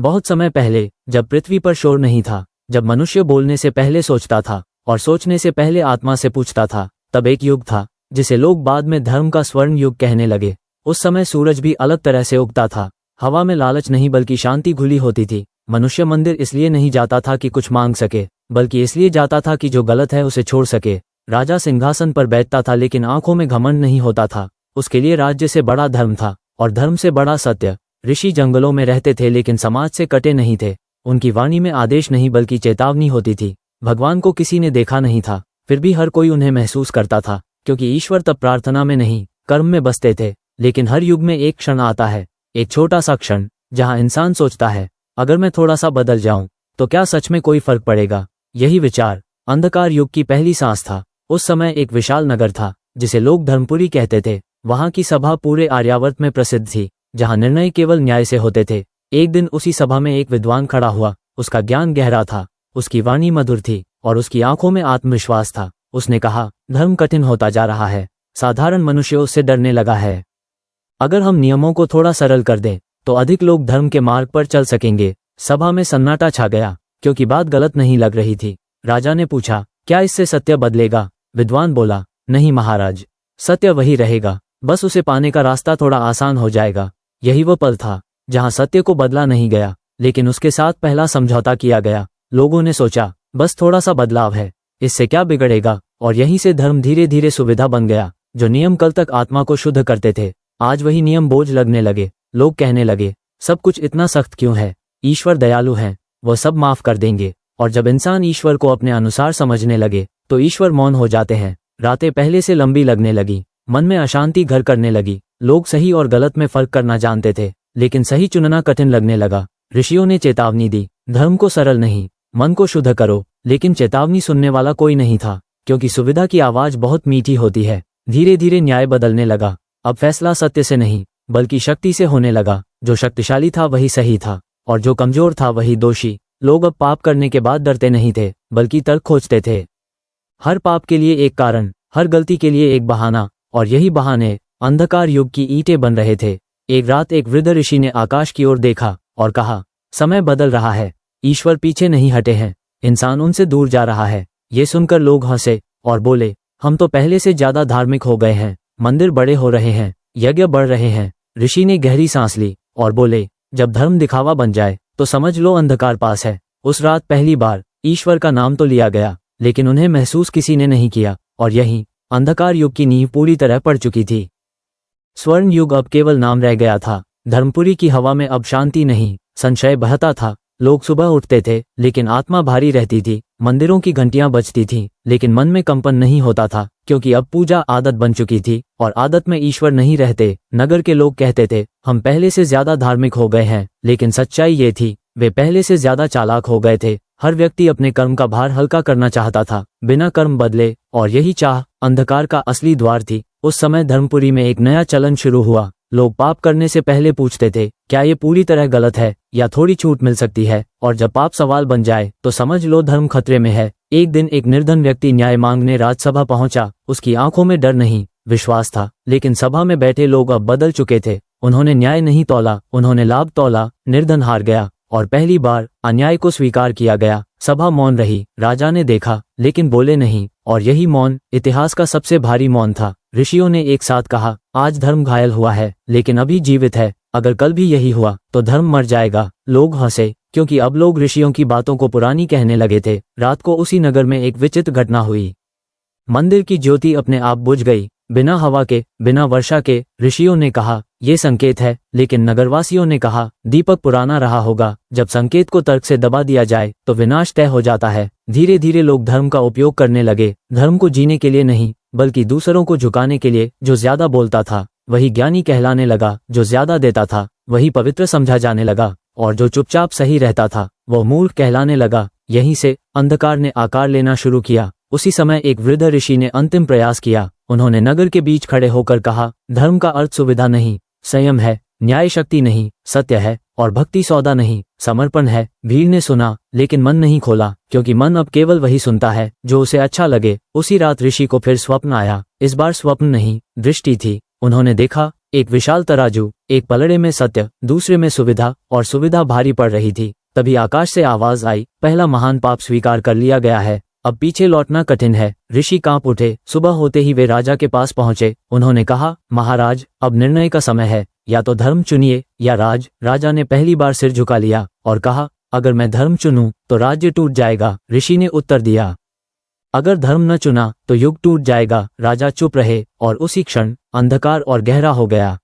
बहुत समय पहले, जब पृथ्वी पर शोर नहीं था, जब मनुष्य बोलने से पहले सोचता था और सोचने से पहले आत्मा से पूछता था, तब एक युग था जिसे लोग बाद में धर्म का स्वर्ण युग कहने लगे। उस समय सूरज भी अलग तरह से उगता था। हवा में लालच नहीं बल्कि शांति घुली होती थी। मनुष्य मंदिर इसलिए नहीं जाता था कि कुछ मांग सके, बल्कि इसलिए जाता था कि जो गलत है उसे छोड़ सके। राजा सिंहासन पर बैठता था लेकिन आंखों में घमंड नहीं होता था। उसके लिए राज्य से बड़ा धर्म था और धर्म से बड़ा सत्य। ऋषि जंगलों में रहते थे लेकिन समाज से कटे नहीं थे। उनकी वाणी में आदेश नहीं बल्कि चेतावनी होती थी। भगवान को किसी ने देखा नहीं था, फिर भी हर कोई उन्हें महसूस करता था, क्योंकि ईश्वर तब प्रार्थना में नहीं कर्म में बसते थे। लेकिन हर युग में एक क्षण आता है, एक छोटा सा क्षण, जहां इंसान सोचता है, अगर मैं थोड़ा सा बदल जाऊं तो क्या सच में कोई फर्क पड़ेगा। यही विचार अंधकार युग की पहली सांस था। उस समय एक विशाल नगर था जिसे लोग धर्मपुरी कहते थे। वहां की सभा पूरे आर्यावर्त में प्रसिद्ध थी, जहां निर्णय केवल न्याय से होते थे। एक दिन उसी सभा में एक विद्वान खड़ा हुआ। उसका ज्ञान गहरा था, उसकी वाणी मधुर थी और उसकी आंखों में आत्मविश्वास था। उसने कहा, धर्म कठिन होता जा रहा है, साधारण मनुष्य उससे डरने लगा है। अगर हम नियमों को थोड़ा सरल कर दें तो अधिक लोग धर्म के मार्ग पर चल सकेंगे। सभा में सन्नाटा छा गया, क्योंकि बात गलत नहीं लग रही थी। राजा ने पूछा, क्या इससे सत्य बदलेगा? विद्वान बोला, नहीं महाराज, सत्य वही रहेगा, बस उसे पाने का रास्ता थोड़ा आसान हो जाएगा। यही वो पल था जहां सत्य को बदला नहीं गया, लेकिन उसके साथ पहला समझौता किया गया। लोगों ने सोचा, बस थोड़ा सा बदलाव है, इससे क्या बिगड़ेगा। और यहीं से धर्म धीरे धीरे सुविधा बन गया। जो नियम कल तक आत्मा को शुद्ध करते थे, आज वही नियम बोझ लगने लगे। लोग कहने लगे, सब कुछ इतना सख्त क्यों है? ईश्वर दयालु हैं, वो सब माफ कर देंगे। और जब इंसान ईश्वर को अपने अनुसार समझने लगे तो ईश्वर मौन हो जाते हैं। रातें पहले से लंबी लगने लगी, मन में अशांति घर करने लगी। लोग सही और गलत में फर्क करना जानते थे, लेकिन सही चुनना कठिन लगने लगा। ऋषियों ने चेतावनी दी, धर्म को सरल नहीं, मन को शुद्ध करो। लेकिन चेतावनी सुनने वाला कोई नहीं था, क्योंकि सुविधा की आवाज बहुत मीठी होती है। धीरे धीरे न्याय बदलने लगा। अब फैसला सत्य से नहीं बल्कि शक्ति से होने लगा। जो शक्तिशाली था वही सही था और जो कमजोर था वही दोषी। लोग अब पाप करने के बाद डरते नहीं थे, बल्कि तर्क खोजते थे। हर पाप के लिए एक कारण, हर गलती के लिए एक बहाना, और यही बहाने अंधकार युग की ईंटें बन रहे थे। एक रात एक वृद्ध ऋषि ने आकाश की ओर देखा और कहा, समय बदल रहा है, ईश्वर पीछे नहीं हटे हैं, इंसान उनसे दूर जा रहा है। ये सुनकर लोग हंसे और बोले, हम तो पहले से ज्यादा धार्मिक हो गए हैं, मंदिर बड़े हो रहे हैं, यज्ञ बढ़ रहे हैं। ऋषि ने गहरी सांस ली और बोले, जब धर्म दिखावा बन जाए तो समझ लो अंधकार पास है। उस रात पहली बार ईश्वर का नाम तो लिया गया, लेकिन उन्हें महसूस किसी ने नहीं किया। और यही अंधकार युग की नींव पूरी तरह पड़ चुकी थी। स्वर्ण युग अब केवल नाम रह गया था। धर्मपुरी की हवा में अब शांति नहीं, संशय बहता था। लोग सुबह उठते थे लेकिन आत्मा भारी रहती थी। मंदिरों की घंटियां बजती थीं, लेकिन मन में कंपन नहीं होता था, क्योंकि अब पूजा आदत बन चुकी थी और आदत में ईश्वर नहीं रहते। नगर के लोग कहते थे, हम पहले से ज्यादा धार्मिक हो गए हैं, लेकिन सच्चाई ये थी, वे पहले से ज्यादा चालाक हो गए थे। हर व्यक्ति अपने कर्म का भार हल्का करना चाहता था, बिना कर्म बदले, और यही चाह अंधकार का असली द्वार थी। उस समय धर्मपुरी में एक नया चलन शुरू हुआ। लोग पाप करने से पहले पूछते थे, क्या ये पूरी तरह गलत है या थोड़ी छूट मिल सकती है? और जब पाप सवाल बन जाए तो समझ लो धर्म खतरे में है। एक दिन एक निर्धन व्यक्ति न्याय मांगने राजसभा पहुंचा। उसकी आंखों में डर नहीं, विश्वास था। लेकिन सभा में बैठे लोग अब बदल चुके थे। उन्होंने न्याय नहीं तौला, उन्होंने लाभ तौला। निर्धन हार गया और पहली बार अन्याय को स्वीकार किया गया। सभा मौन रही। राजा ने देखा लेकिन बोले नहीं, और यही मौन इतिहास का सबसे भारी मौन था। ऋषियों ने एक साथ कहा, आज धर्म घायल हुआ है लेकिन अभी जीवित है, अगर कल भी यही हुआ तो धर्म मर जाएगा। लोग हंसे, क्योंकि अब लोग ऋषियों की बातों को पुरानी कहने लगे थे। रात को उसी नगर में एक विचित्र घटना हुई। मंदिर की ज्योति अपने आप बुझ गई, बिना हवा के, बिना वर्षा के। ऋषियों ने कहा, ये संकेत है, लेकिन नगरवासियों ने कहा, दीपक पुराना रहा होगा। जब संकेत को तर्क से दबा दिया जाए तो विनाश तय हो जाता है। धीरे धीरे लोग धर्म का उपयोग करने लगे, धर्म को जीने के लिए नहीं बल्कि दूसरों को झुकाने के लिए। जो ज्यादा बोलता था वही ज्ञानी कहलाने लगा, जो ज्यादा देता था वही पवित्र समझा जाने लगा, और जो चुपचाप सही रहता था वो मूर्ख कहलाने लगा। यहीं से अंधकार ने आकार लेना शुरू किया। उसी समय एक वृद्ध ऋषि ने अंतिम प्रयास किया। उन्होंने नगर के बीच खड़े होकर कहा, धर्म का अर्थ सुविधा नहीं, संयम है, न्याय शक्ति नहीं, सत्य है, और भक्ति सौदा नहीं, समर्पण है। भीड़ ने सुना लेकिन मन नहीं खोला, क्योंकि मन अब केवल वही सुनता है जो उसे अच्छा लगे। उसी रात ऋषि को फिर स्वप्न आया। इस बार स्वप्न नहीं, दृष्टि थी। उन्होंने देखा, एक विशाल तराजू, एक पलड़े में सत्य, दूसरे में सुविधा, और सुविधा भारी पड़ रही थी। तभी आकाश से आवाज आई, पहला महान पाप स्वीकार कर लिया गया है, अब पीछे लौटना कठिन है। ऋषि कांप उठे। सुबह होते ही वे राजा के पास पहुंचे। उन्होंने कहा, महाराज, अब निर्णय का समय है, या तो धर्म चुनिए या राज। राजा ने पहली बार सिर झुका लिया और कहा, अगर मैं धर्म चुनूं तो राज्य टूट जाएगा। ऋषि ने उत्तर दिया, अगर धर्म न चुना तो युग टूट जाएगा। राजा चुप रहे और उसी क्षण अंधकार और गहरा हो गया।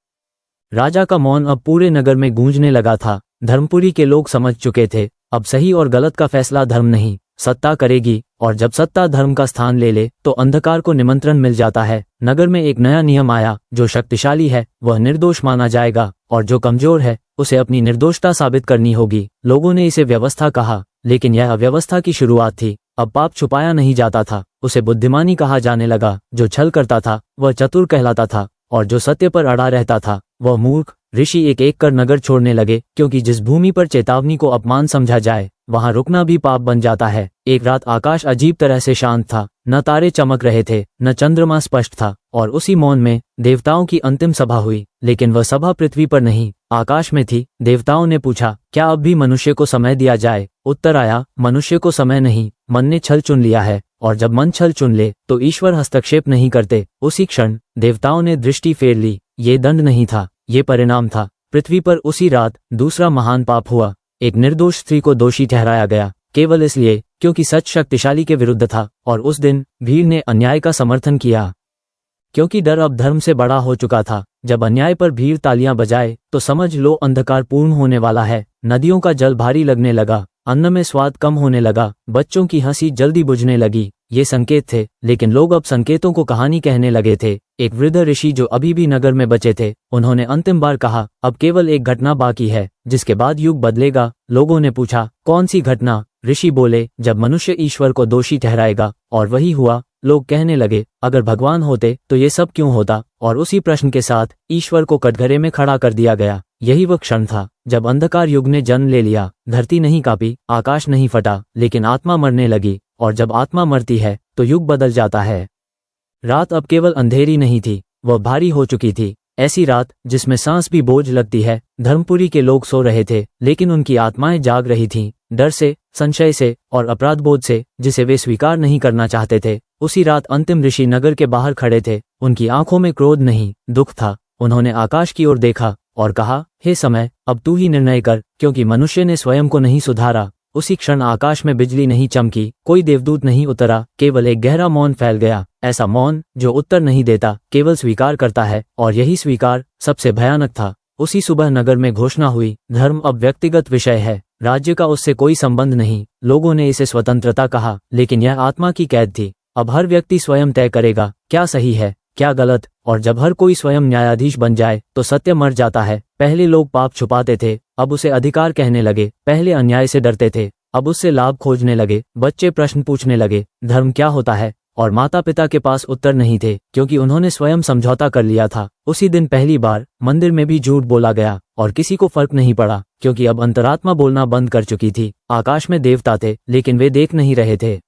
राजा का मौन अब पूरे नगर में गूंजने लगा था। धर्मपुरी के लोग समझ चुके थे, अब सही और गलत का फैसला धर्म नहीं, सत्ता करेगी, और जब सत्ता धर्म का स्थान ले ले तो अंधकार को निमंत्रण मिल जाता है। नगर में एक नया नियम आया, जो शक्तिशाली है वह निर्दोष माना जाएगा, और जो कमजोर है उसे अपनी निर्दोषता साबित करनी होगी। लोगों ने इसे व्यवस्था कहा, लेकिन यह अव्यवस्था की शुरुआत थी। अब पाप छुपाया नहीं जाता था, उसे बुद्धिमानी कहा जाने लगा। जो छल करता था वह चतुर कहलाता था, और जो सत्य पर अड़ा रहता था वह मूर्ख। ऋषि एक एक कर नगर छोड़ने लगे, क्योंकि जिस भूमि पर चेतावनी को अपमान समझा जाए वहां रुकना भी पाप बन जाता है। एक रात आकाश अजीब तरह से शांत था, न तारे चमक रहे थे, न चंद्रमा स्पष्ट था, और उसी मौन में देवताओं की अंतिम सभा हुई। लेकिन वह सभा पृथ्वी पर नहीं, आकाश में थी। देवताओं ने पूछा, क्या अब भी मनुष्य को समय दिया जाए? उत्तर आया, मनुष्य को समय नहीं, मन ने छल चुन लिया है, और जब मन छल चुन ले तो ईश्वर हस्तक्षेप नहीं करते। उसी क्षण देवताओं ने दृष्टि फेर ली। ये दंड नहीं था, ये परिणाम था। पृथ्वी पर उसी रात दूसरा महान पाप हुआ। एक निर्दोष स्त्री को दोषी ठहराया गया, केवल इसलिए क्योंकि सच शक्तिशाली के विरुद्ध था। और उस दिन भीड़ ने अन्याय का समर्थन किया, क्योंकि डर अब धर्म से बड़ा हो चुका था। जब अन्याय पर भीड़ तालियां बजाए तो समझ लो अंधकार पूर्ण होने वाला है। नदियों का जल भारी लगने लगा, अन्न में स्वाद कम होने लगा, बच्चों की हंसी जल्दी बुझने लगी। ये संकेत थे, लेकिन लोग अब संकेतों को कहानी कहने लगे थे। एक वृद्ध ऋषि जो अभी भी नगर में बचे थे, उन्होंने अंतिम बार कहा, अब केवल एक घटना बाकी है, जिसके बाद युग बदलेगा। लोगों ने पूछा, कौन सी घटना? ऋषि बोले, जब मनुष्य ईश्वर को दोषी ठहराएगा। और वही हुआ। लोग कहने लगे, अगर भगवान होते तो ये सब क्यों होता? और उसी प्रश्न के साथ ईश्वर को कटघरे में खड़ा कर दिया गया। यही वह क्षण था जब अंधकार युग ने जन्म ले लिया। धरती नहीं कांपी, आकाश नहीं फटा, लेकिन आत्मा मरने लगी। और जब आत्मा मरती है तो युग बदल जाता है। रात अब केवल अंधेरी नहीं थी, वह भारी हो चुकी थी। ऐसी रात जिसमें सांस भी बोझ लगती है। धर्मपुरी के लोग सो रहे थे, लेकिन उनकी आत्माएं जाग रही थीं, डर से, संशय से और अपराध बोध से, जिसे वे स्वीकार नहीं करना चाहते थे। उसी रात अंतिम ऋषि नगर के बाहर खड़े थे। उनकी आंखों में क्रोध नहीं, दुख था। उन्होंने आकाश की ओर देखा और कहा, हे समय, अब तू ही निर्णय कर, क्योंकि मनुष्य ने स्वयं को नहीं सुधारा। उसी क्षण आकाश में बिजली नहीं चमकी, कोई देवदूत नहीं उतरा, केवल एक गहरा मौन फैल गया। ऐसा मौन जो उत्तर नहीं देता, केवल स्वीकार करता है, और यही स्वीकार सबसे भयानक था। उसी सुबह नगर में घोषणा हुई, धर्म अब व्यक्तिगत विषय है, राज्य का उससे कोई संबंध नहीं। लोगों ने इसे स्वतंत्रता कहा, लेकिन यह आत्मा की कैद थी। अब हर व्यक्ति स्वयं तय करेगा क्या सही है, क्या गलत। और जब हर कोई स्वयं न्यायाधीश बन जाए तो सत्य मर जाता है। पहले लोग पाप छुपाते थे, अब उसे अधिकार कहने लगे। पहले अन्याय से डरते थे, अब उससे लाभ खोजने लगे। बच्चे प्रश्न पूछने लगे, धर्म क्या होता है? और माता पिता के पास उत्तर नहीं थे, क्योंकि उन्होंने स्वयं समझौता कर लिया था। उसी दिन पहली बार मंदिर में भी झूठ बोला गया, और किसी को फर्क नहीं पड़ा, क्योंकि अब अंतरात्मा बोलना बंद कर चुकी थी। आकाश में देवता थे, लेकिन वे देख नहीं रहे थे।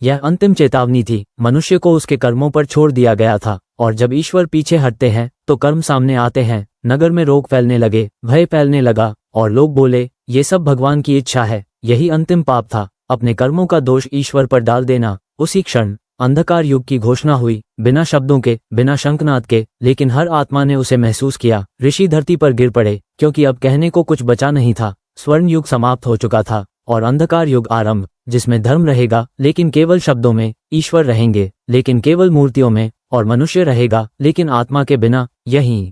यह अंतिम चेतावनी थी। मनुष्य को उसके कर्मों पर छोड़ दिया गया था, और जब ईश्वर पीछे हटते हैं तो कर्म सामने आते हैं। नगर में रोग फैलने लगे, भय फैलने लगा, और लोग बोले, ये सब भगवान की इच्छा है। यही अंतिम पाप था, अपने कर्मों का दोष ईश्वर पर डाल देना। उसी क्षण अंधकार युग की घोषणा हुई, बिना शब्दों के, बिना शंखनाद के, लेकिन हर आत्मा ने उसे महसूस किया। ऋषि धरती पर गिर पड़े, क्योंकि अब कहने को कुछ बचा नहीं था। स्वर्ण युग समाप्त हो चुका था, और अंधकार युग आरंभ, जिसमें धर्म रहेगा लेकिन केवल शब्दों में, ईश्वर रहेंगे लेकिन केवल मूर्तियों में, और मनुष्य रहेगा लेकिन आत्मा के बिना। यही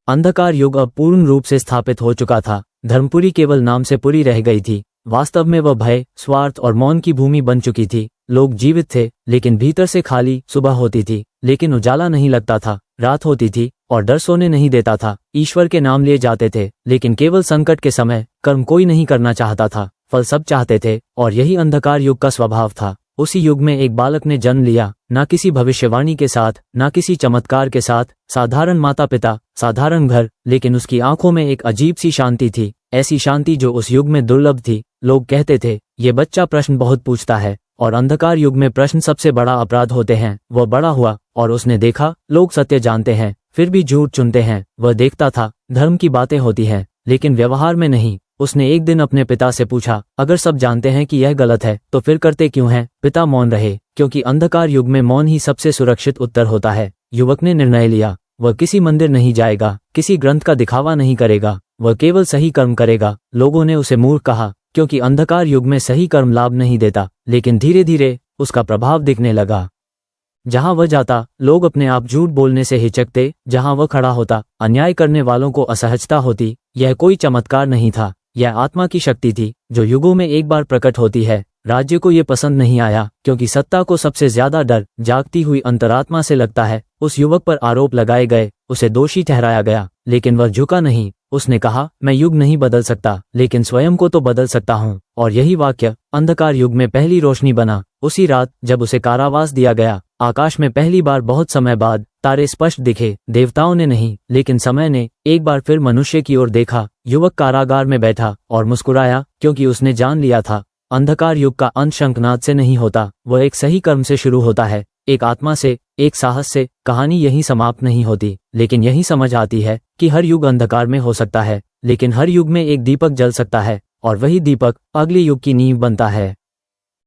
अंधकार युग अब पूर्ण रूप से स्थापित हो चुका था। धर्मपुरी केवल नाम से पुरी रह गई थी, वास्तव में वह भय, स्वार्थ और मौन की भूमि बन चुकी थी। लोग जीवित थे, लेकिन भीतर से खाली। सुबह होती थी, लेकिन उजाला नहीं लगता था। रात होती थी, और डर सोने नहीं देता था। ईश्वर के नाम लिए जाते थे, लेकिन केवल संकट के समय। कर्म कोई नहीं करना चाहता था, फल सब चाहते थे, और यही अंधकार युग का स्वभाव था। उसी युग में एक बालक ने जन्म लिया, ना किसी भविष्यवाणी के साथ, ना किसी चमत्कार के साथ। साधारण माता पिता, साधारण घर, लेकिन उसकी आंखों में एक अजीब सी शांति थी, ऐसी शांति जो उस युग में दुर्लभ थी। लोग कहते थे, ये बच्चा प्रश्न बहुत पूछता है, और अंधकार युग में प्रश्न सबसे बड़ा अपराध होते हैं। वह बड़ा हुआ, और उसने देखा, लोग सत्य जानते हैं, फिर भी झूठ चुनते हैं। वह देखता था धर्म की बातें होती हैं, लेकिन व्यवहार में नहीं। उसने एक दिन अपने पिता से पूछा, अगर सब जानते हैं कि यह गलत है तो फिर करते क्यों हैं? पिता मौन रहे, क्योंकि अंधकार युग में मौन ही सबसे सुरक्षित उत्तर होता है। युवक ने निर्णय लिया, वह किसी मंदिर नहीं जाएगा, किसी ग्रंथ का दिखावा नहीं करेगा, वह केवल सही कर्म करेगा। लोगों ने उसे मूर्ख कहा, क्योंकि अंधकार युग में सही कर्म लाभ नहीं देता, लेकिन धीरे धीरे उसका प्रभाव दिखने लगा। जहां वह जाता, लोग अपने आप झूठ बोलने से हिचकते। जहां वह खड़ा होता, अन्याय करने वालों को असहजता होती। यह कोई चमत्कार नहीं था, यह आत्मा की शक्ति थी, जो युगों में एक बार प्रकट होती है। राज्य को यह पसंद नहीं आया, क्योंकि सत्ता को सबसे ज्यादा डर जागती हुई अंतरात्मा से लगता है। उस युवक पर आरोप लगाए गए, उसे दोषी ठहराया गया, लेकिन वह झुका नहीं। उसने कहा, मैं युग नहीं बदल सकता, लेकिन स्वयं को तो बदल सकता हूँ। और यही वाक्य अंधकार युग में पहली रोशनी बना। उसी रात जब उसे कारावास दिया गया, आकाश में पहली बार बहुत समय बाद तारे स्पष्ट दिखे। देवताओं ने नहीं, लेकिन समय ने एक बार फिर मनुष्य की ओर देखा। युवक कारागार में बैठा और मुस्कुराया, क्योंकि उसने जान लिया था अंधकार युग का अंत शंखनाद से नहीं होता, वह एक सही कर्म से शुरू होता है, एक आत्मा से, एक साहस से। कहानी यहीं समाप्त नहीं होती, लेकिन यही समझ आती है कि हर युग अंधकार में हो सकता है, लेकिन हर युग में एक दीपक जल सकता है, और वही दीपक अगले युग की नींव बनता है।